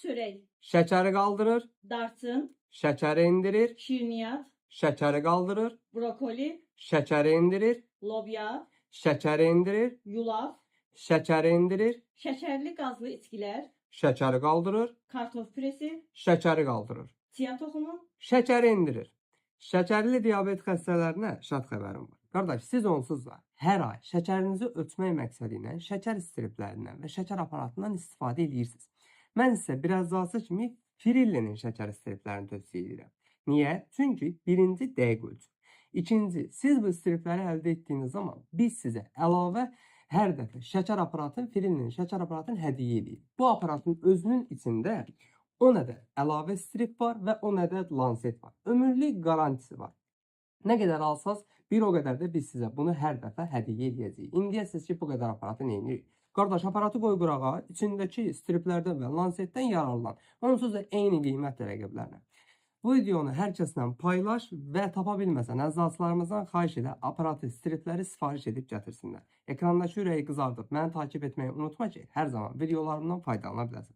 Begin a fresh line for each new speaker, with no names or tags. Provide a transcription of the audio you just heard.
çörək,
şəkəri qaldırır,
darçın,
şəkəri endirir,
şirniyyat,
şəkəri qaldırır,
brokoli,
şəkəri endirir,
lobya,
şəkəri endirir,
yulaf,
şəkəri endirir,
şəkərli qazlı içkilər,
şəkəri qaldırır,
kartof püresi,
şəkəri qaldırır,
chia toxumu,
şəkəri endirir. Şəkərli diabet xəstələrinə şad xəbərim var. Qardaş, siz onsuz da hər ay şəkərinizi ölçmək məqsədi ilə şəkər striplərindən və şəkər aparatından istifadə edirsiniz. Mən sizə biraz azı kimi Pirillinin şəkər striplərini tövsiyə edirəm. Niyə? Çünki birinci dəqiq ölçür. İkinci, siz bu stripləri əldə etdiyiniz zaman biz sizə əlavə hər dəfə şəkər aparatın, Pirillinin şəkər aparatını hədiyyə edirik. Bu aparatın özünün içində 10 ədəd əlavə strip var və 10 ədəd lanset var. Ömürlük garantisi var. Nə qədər alsaz, bir o qədər də biz sizə bunu hər dəfə hədiyyə edəcəyik. İndiyə siz ki, bu qədər aparatı neyinirik? Qardaş, aparatı qoy qırağa, içindəki striplərdən və lansetdən yararlan. Onsuz da eyni qiymətlə rəqiblərlə. Bu videonu hər kəslə paylaş və tapa bilməsən, əzazlarımızdan xahiş edə aparatı, stripləri sifariş edib gətirsinlər. Ekrandakı ürəyi qızardıb, məni takip etməyi unutma ki, hər zaman videolarımdan faydalana biləsən.